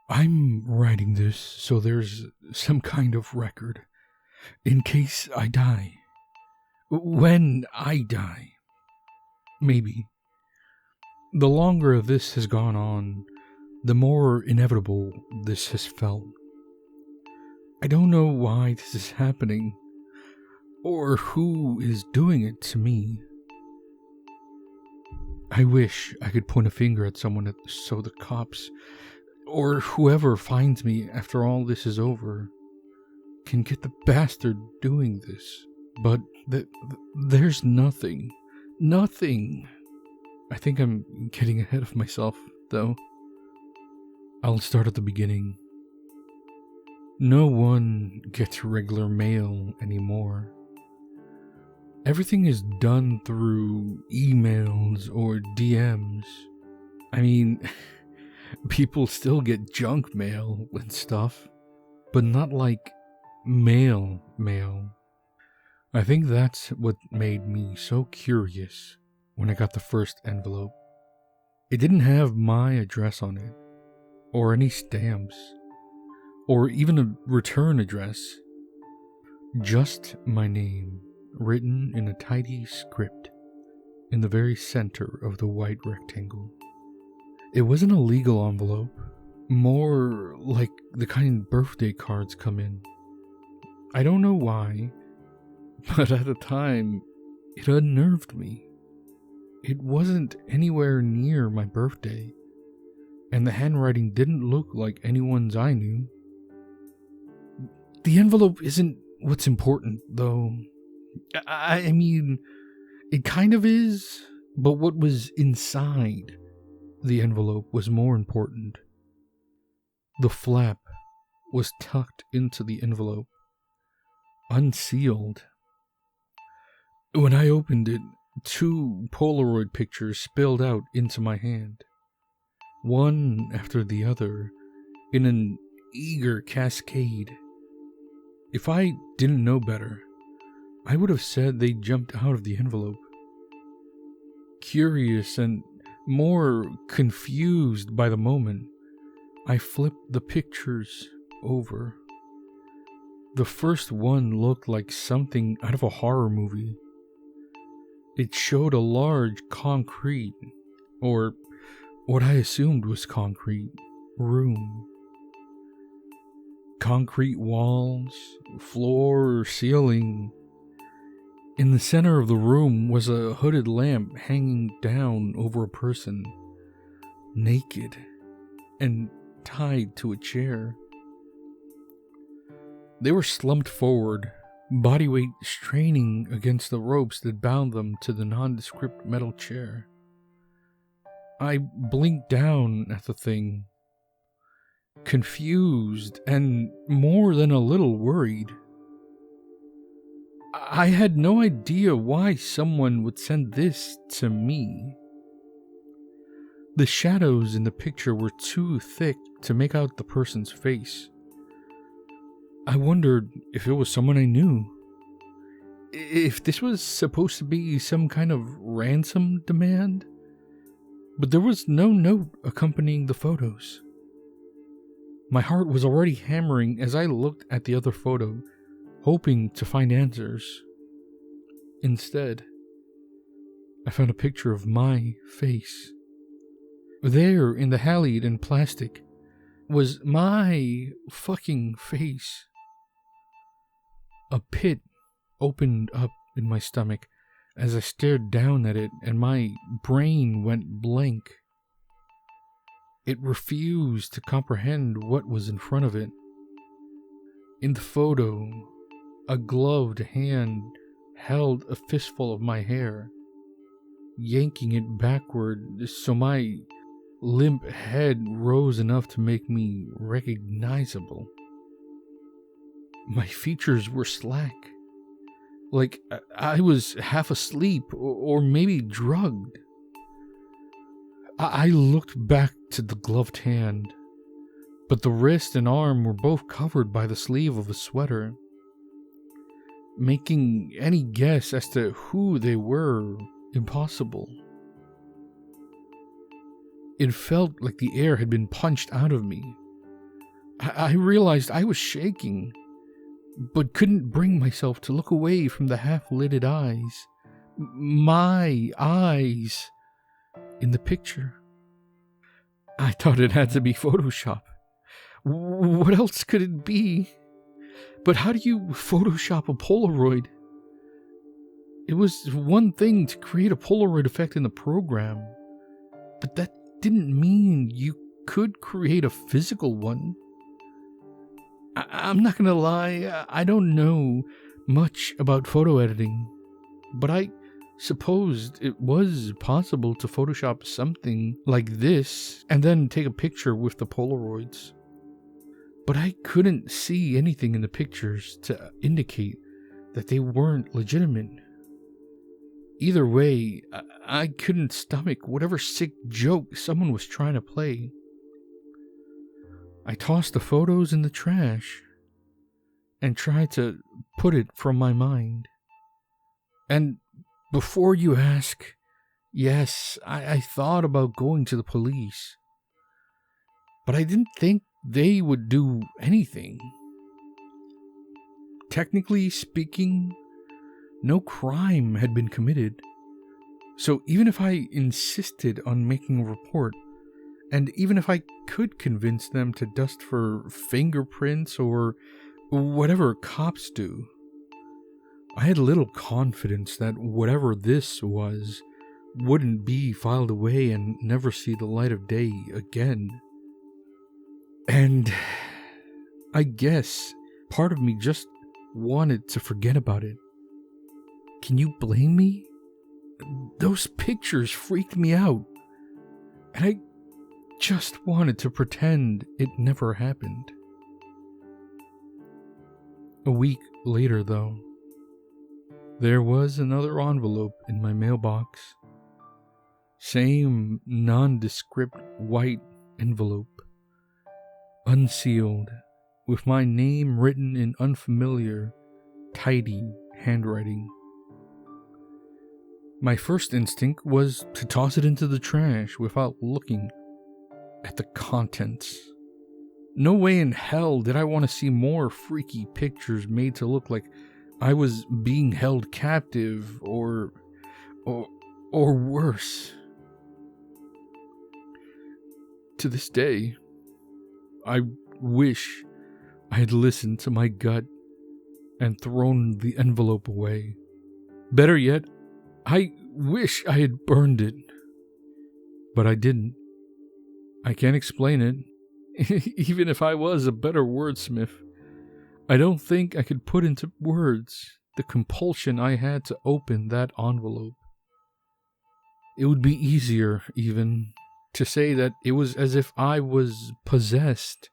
I'm writing this so there's some kind of record in case I die. When I die. Maybe. The longer this has gone on, the more inevitable this has felt. I don't know why this is happening, or who is doing it to me. I wish I could point a finger at someone so the cops, or whoever finds me after all this is over, can get the bastard doing this. But there's nothing. Nothing. I think I'm getting ahead of myself, though. I'll start at the beginning. No one gets regular mail anymore. Everything is done through emails or DMs. I mean, people still get junk mail and stuff, but not like mail. I think that's what made me so curious when I got the first envelope. It didn't have my address on it, or any stamps, or even a return address. Just my name, written in a tidy script in the very center of the white rectangle. It wasn't a legal envelope, more like the kind birthday cards come in. I don't know why, but at the time, it unnerved me. It wasn't anywhere near my birthday, and the handwriting didn't look like anyone's I knew. The envelope isn't what's important, though. I mean, it kind of is, but what was inside the envelope was more important. The flap was tucked into the envelope, unsealed. When I opened it, 2 Polaroid pictures spilled out into my hand, one after the other, in an eager cascade. If I didn't know better, I would have said they jumped out of the envelope. Curious and more confused by the moment, I flipped the pictures over. The first one looked like something out of a horror movie. It showed a large concrete, or what I assumed was concrete, room. Concrete walls, floor, ceiling. In the center of the room was a hooded lamp hanging down over a person, naked and tied to a chair. They were slumped forward, body weight straining against the ropes that bound them to the nondescript metal chair. I blinked down at the thing, confused and more than a little worried. I had no idea why someone would send this to me. The shadows in the picture were too thick to make out the person's face. I wondered if it was someone I knew. If this was supposed to be some kind of ransom demand. But there was no note accompanying the photos. My heart was already hammering as I looked at the other photo, hoping to find answers. Instead, I found a picture of my face. There, in the Halide in plastic, was my fucking face. A pit opened up in my stomach as I stared down at it, and my brain went blank. It refused to comprehend what was in front of it. In the photo, a gloved hand held a fistful of my hair, yanking it backward so my limp head rose enough to make me recognizable. My features were slack, like I was half asleep or maybe drugged. I looked back to the gloved hand, but the wrist and arm were both covered by the sleeve of a sweater. Making any guess as to who they were impossible. It felt like the air had been punched out of me, I realized I was shaking, but couldn't bring myself to look away from the half-lidded eyes. My eyes in the picture. I thought it had to be Photoshop. What else could it be? But how do you Photoshop a Polaroid? It was one thing to create a Polaroid effect in the program, but that didn't mean you could create a physical one. I'm not gonna lie, I don't know much about photo editing, but I supposed it was possible to Photoshop something like this and then take a picture with the Polaroids. But I couldn't see anything in the pictures to indicate that they weren't legitimate. Either way, I couldn't stomach whatever sick joke someone was trying to play. I tossed the photos in the trash and tried to put it from my mind. And before you ask, yes, I thought about going to the police. But I didn't think they would do anything. Technically speaking, no crime had been committed. So even if I insisted on making a report, and even if I could convince them to dust for fingerprints or whatever cops do, I had little confidence that whatever this was wouldn't be filed away and never see the light of day again. And I guess part of me just wanted to forget about it. Can you blame me? Those pictures freaked me out, and I just wanted to pretend it never happened. A week later, though, there was another envelope in my mailbox. Same nondescript white envelope, unsealed, with my name written in unfamiliar, tidy handwriting. My first instinct was to toss it into the trash without looking at the contents. No way in hell did I want to see more freaky pictures made to look like I was being held captive or worse. To this day, I wish I had listened to my gut and thrown the envelope away. Better yet, I wish I had burned it. But I didn't. I can't explain it. Even if I was a better wordsmith, I don't think I could put into words the compulsion I had to open that envelope. It would be easier, even, to say that it was as if I was possessed.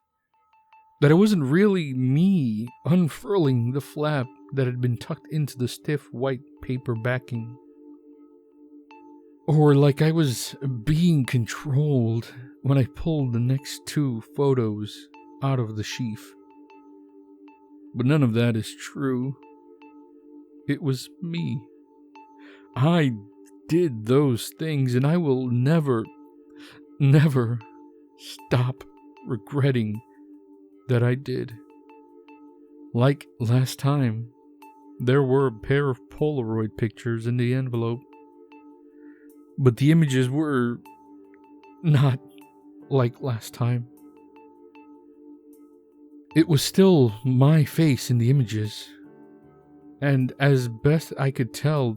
That it wasn't really me unfurling the flap that had been tucked into the stiff white paper backing. Or like I was being controlled when I pulled the next two photos out of the sheath. But none of that is true. It was me. I did those things, and I will never stop regretting that I did. Like last time, there were a pair of Polaroid pictures in the envelope. But the images were not like last time. It was still my face in the images. And as best I could tell,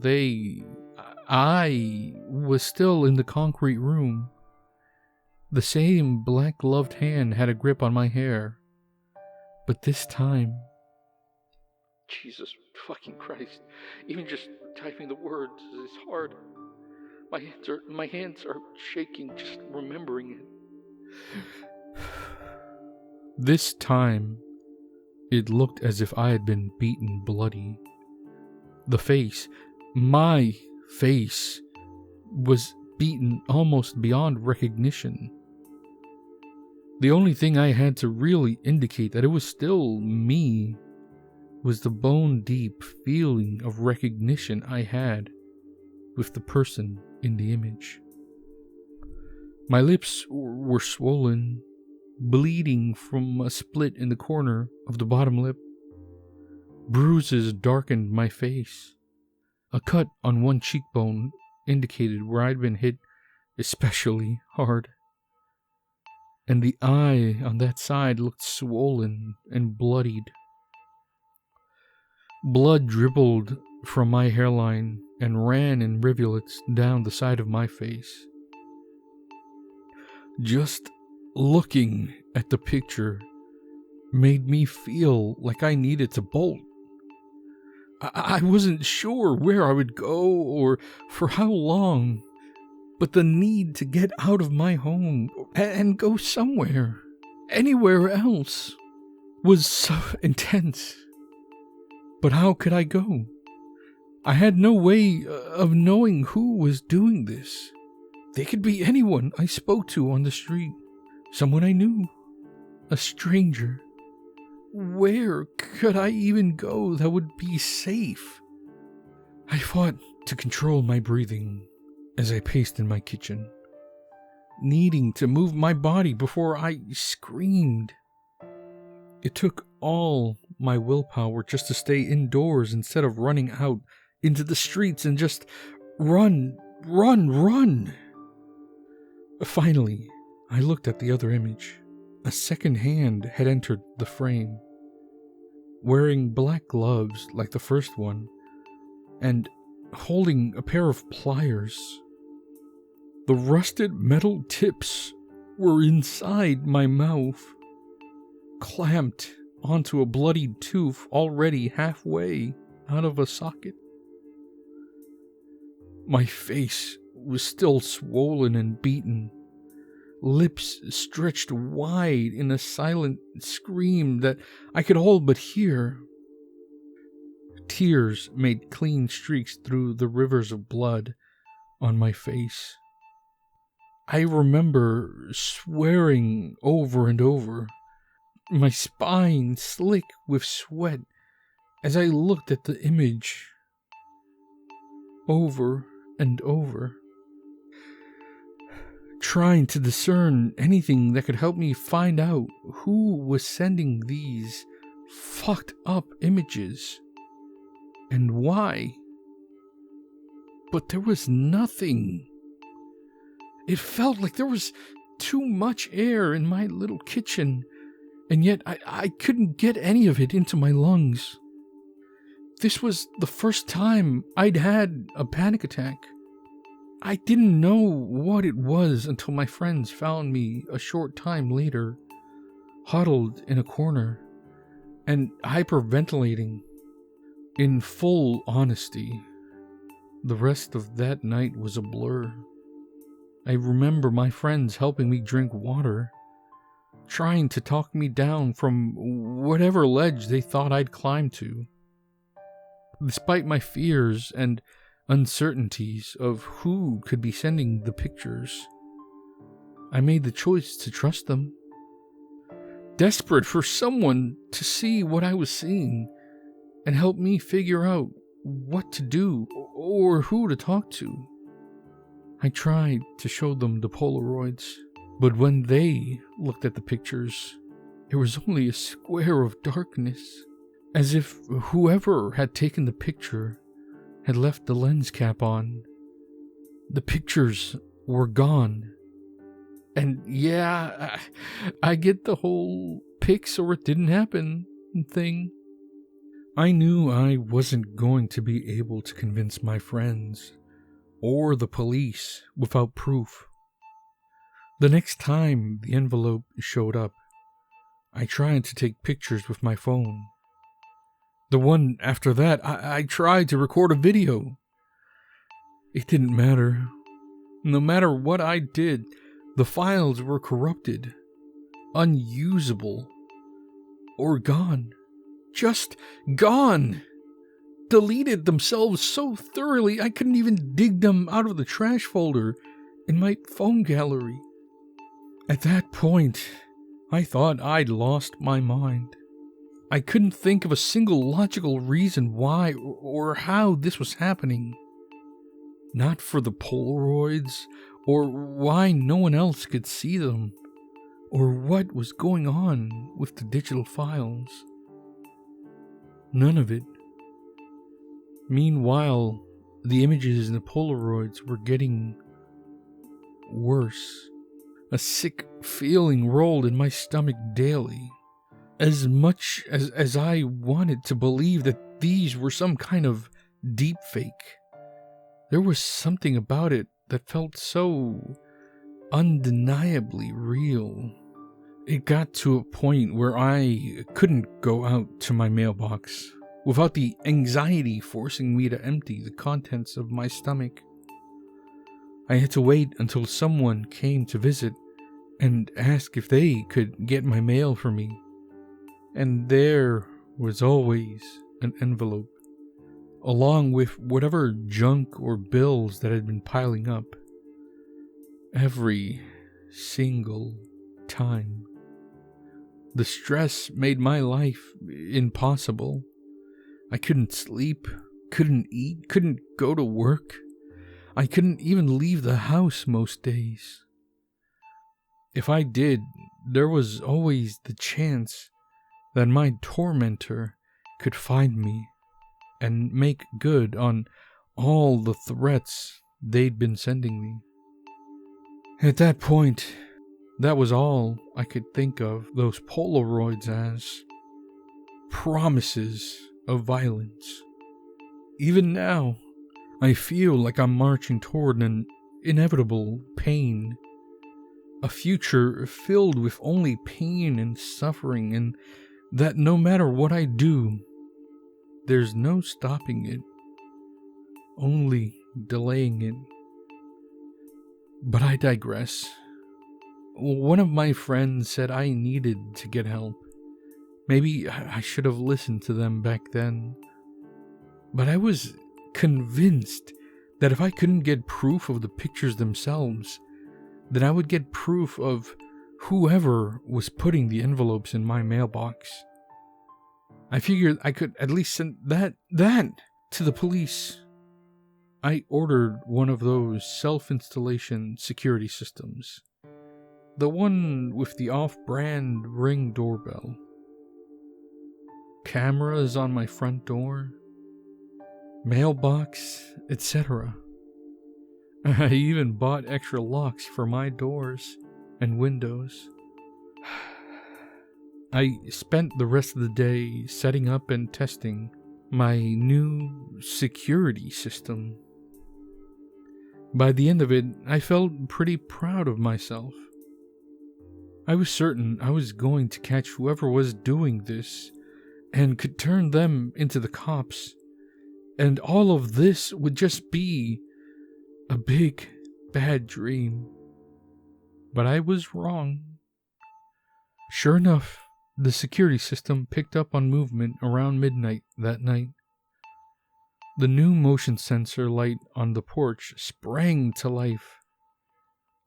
I was still in the concrete room. The same black-gloved hand had a grip on my hair. But this time... Jesus fucking Christ. Even just typing the words is hard. My hands are shaking just remembering it. This time, it looked as if I had been beaten bloody. The face, my face, was beaten almost beyond recognition. The only thing I had to really indicate that it was still me was the bone-deep feeling of recognition I had with the person in the image. My lips were swollen, bleeding from a split in the corner of the bottom lip. Bruises darkened my face. A cut on one cheekbone indicated where I'd been hit especially hard. And the eye on that side looked swollen and bloodied. Blood dribbled from my hairline and ran in rivulets down the side of my face. Just looking at the picture made me feel like I needed to bolt. I wasn't sure where I would go or for how long, but the need to get out of my home and go somewhere, anywhere else, was so intense. But how could I go? I had no way of knowing who was doing this. They could be anyone I spoke to on the street, someone I knew, a stranger. Where could I even go that would be safe? I fought to control my breathing as I paced in my kitchen, needing to move my body before I screamed. It took all my willpower just to stay indoors instead of running out into the streets and just run. Finally, I looked at the other image. A second hand had entered the frame, wearing black gloves like the first one, and holding a pair of pliers. The rusted metal tips were inside my mouth, clamped onto a bloodied tooth already halfway out of a socket. My face was still swollen and beaten, lips stretched wide in a silent scream that I could all but hear. Tears made clean streaks through the rivers of blood on my face. I remember swearing over and over, my spine slick with sweat as I looked at the image over and over, trying to discern anything that could help me find out who was sending these fucked up images and why. But there was nothing. It felt like there was too much air in my little kitchen, and yet I couldn't get any of it into my lungs. This was the first time I'd had a panic attack. I didn't know what it was until my friends found me a short time later, huddled in a corner and hyperventilating. In full honesty, the rest of that night was a blur. I remember my friends helping me drink water, trying to talk me down from whatever ledge they thought I'd climb to. Despite my fears and uncertainties of who could be sending the pictures, I made the choice to trust them. Desperate for someone to see what I was seeing and help me figure out what to do or who to talk to. I tried to show them the Polaroids, but when they looked at the pictures, there was only a square of darkness, as if whoever had taken the picture had left the lens cap on. The pictures were gone. And yeah, I get the whole pics or it didn't happen thing. I knew I wasn't going to be able to convince my friends or the police without proof. The next time the envelope showed up, I tried to take pictures with my phone. The one after that, I tried to record a video. It didn't matter. No matter what I did, the files were corrupted, unusable, or gone. Just gone. Deleted themselves so thoroughly I couldn't even dig them out of the trash folder in my phone gallery. At that point, I thought I'd lost my mind. I couldn't think of a single logical reason why or how this was happening. Not for the Polaroids, or why no one else could see them. or what was going on with the digital files. None of it. Meanwhile, the images in the Polaroids were getting worse. A sick feeling rolled in my stomach daily. As much as I wanted to believe that these were some kind of deep fake, there was something about it that felt so undeniably real. It got to a point where I couldn't go out to my mailbox without the anxiety forcing me to empty the contents of my stomach. I had to wait until someone came to visit and ask if they could get my mail for me. And there was always an envelope, along with whatever junk or bills that had been piling up. Every single time. The stress made my life impossible. I couldn't sleep, couldn't eat, couldn't go to work. I couldn't even leave the house most days. If I did, there was always the chance that my tormentor could find me and make good on all the threats they'd been sending me. At that point, that was all I could think of those Polaroids as. Promises of violence. Even now, I feel like I'm marching toward an inevitable pain. A future filled with only pain and suffering, and that no matter what I do, there's no stopping it, only delaying it. But I digress. One of my friends said I needed to get help. Maybe I should have listened to them back then. But I was convinced that if I couldn't get proof of the pictures themselves, then I would get proof of whoever was putting the envelopes in my mailbox. I figured I could at least send that to the police. I ordered one of those self-installation security systems. The one with the off-brand Ring doorbell. Cameras on my front door. Mailbox, etc. I even bought extra locks for my doors and windows. I spent the rest of the day setting up and testing my new security system. By the end of it, I felt pretty proud of myself. I was certain I was going to catch whoever was doing this and could turn them into the cops. And all of this would just be a big, bad dream. But I was wrong. Sure enough, the security system picked up on movement around midnight that night. The new motion sensor light on the porch sprang to life,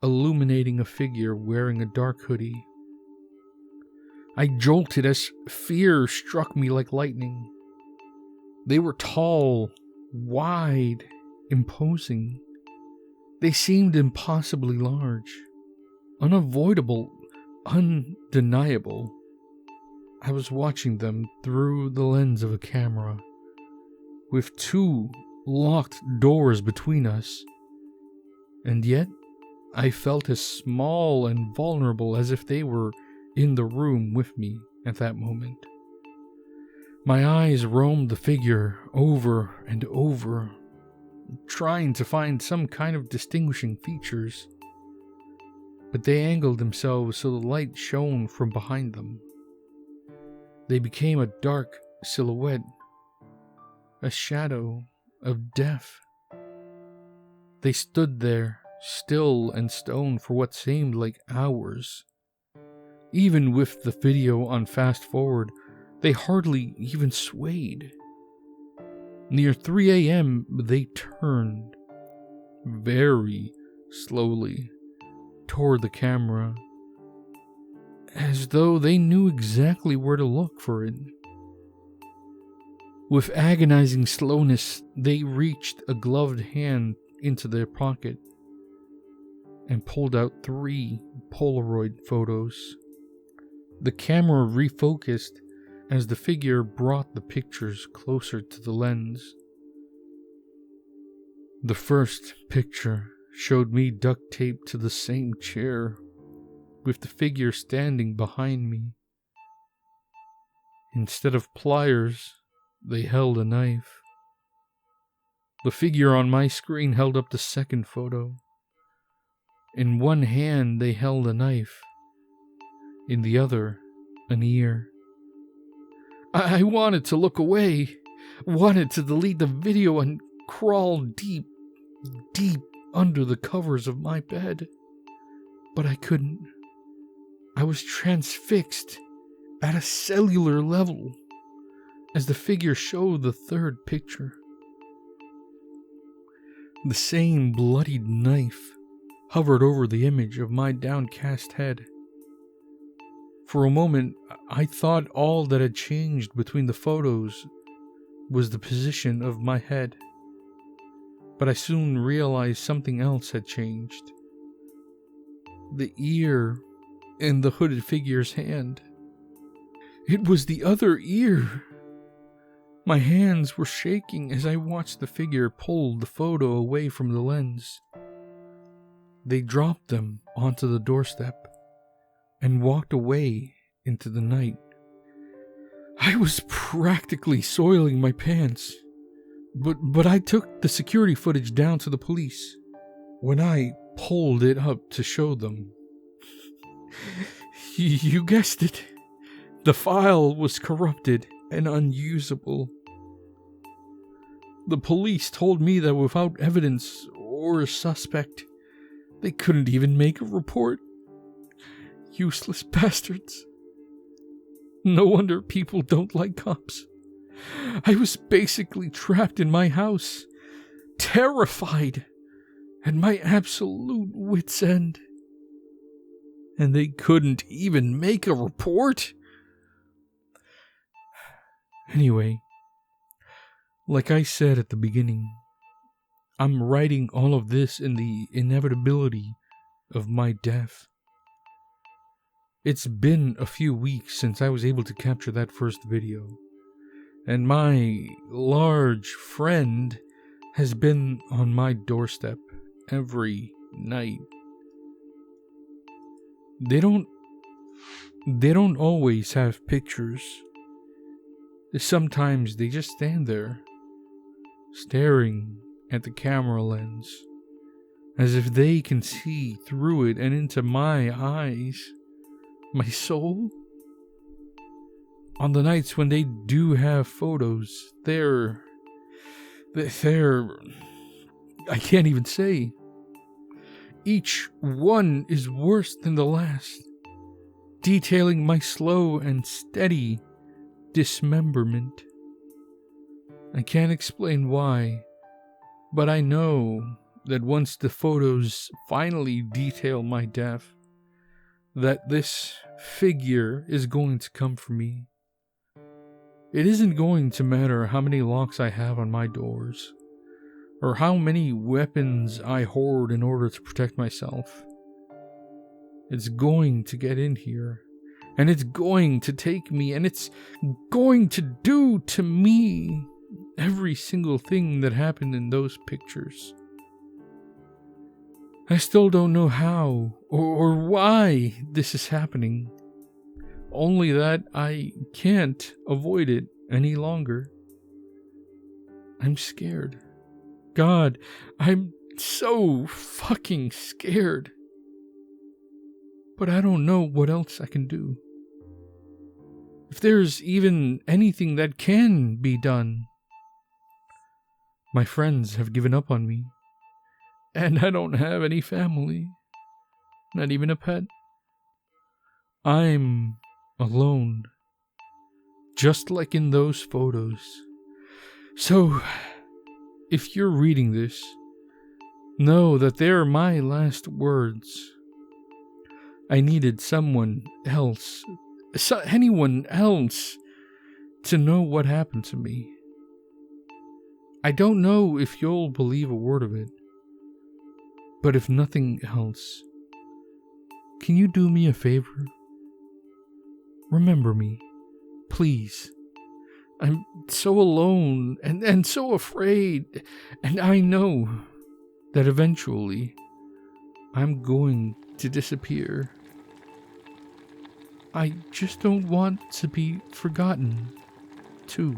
illuminating a figure wearing a dark hoodie. I jolted as fear struck me like lightning. They were tall, wide, imposing. They seemed impossibly large, unavoidable, undeniable. I was watching them through the lens of a camera, with two locked doors between us, and yet I felt as small and vulnerable as if they were in the room with me at that moment. My eyes roamed the figure over and over, trying to find some kind of distinguishing features, but they angled themselves so the light shone from behind them. They became a dark silhouette, a shadow of death. They stood there, still and stone for what seemed like hours. Even with the video on fast forward, they hardly even swayed. Near 3 a.m., they turned, very slowly, toward the camera, as though they knew exactly where to look for it. With agonizing slowness, they reached a gloved hand into their pocket and pulled out 3 polaroid photos. The camera refocused as the figure brought the pictures closer to the lens. The first picture showed me duct taped to the same chair, with the figure standing behind me. Instead of pliers, they held a knife. The figure on my screen held up the second photo. In one hand they held a knife, in the other an ear. I wanted to look away, wanted to delete the video and crawl deep, deep under the covers of my bed. But I couldn't. I was transfixed at a cellular level as the figure showed the third picture. The same bloodied knife hovered over the image of my downcast head. For a moment, I thought all that had changed between the photos was the position of my head. But I soon realized something else had changed. The ear in the hooded figure's hand. It was the other ear. My hands were shaking as I watched the figure pull the photo away from the lens. They dropped them onto the doorstep and walked away into the night. I was practically soiling my pants, but I took the security footage down to the police. When I pulled it up to show them, you guessed it, the file was corrupted and unusable. The police told me that without evidence or a suspect, they couldn't even make a report. Useless bastards. No wonder people don't like cops. I was basically trapped in my house, terrified, at my absolute wit's end. And they couldn't even make a report? Anyway, like I said at the beginning, I'm writing all of this in the inevitability of my death. It's been a few weeks since I was able to capture that first video, and my large friend has been on my doorstep every night. They don't always have pictures. Sometimes they just stand there, staring at the camera lens, as if they can see through it and into my eyes, my soul. On the nights when they do have photos, they're I can't even say. Each one is worse than the last, detailing my slow and steady dismemberment. I can't explain why, but I know that once the photos finally detail my death, that this figure is going to come for me. It isn't going to matter how many locks I have on my doors, or how many weapons I hoard in order to protect myself. It's going to get in here, and it's going to take me, and it's going to do to me every single thing that happened in those pictures. I still don't know how or why this is happening. Only that I can't avoid it any longer. I'm scared. God, I'm so fucking scared. But I don't know what else I can do. If there's even anything that can be done. My friends have given up on me. And I don't have any family. Not even a pet. I'm alone. Just like in those photos. So, if you're reading this, know that they're my last words. I needed someone else, anyone else, to know what happened to me. I don't know if you'll believe a word of it, But if nothing else, can you do me a favor? Remember me, please. I'm so alone and so afraid, and I know that eventually I'm going to disappear. I just don't want to be forgotten, too.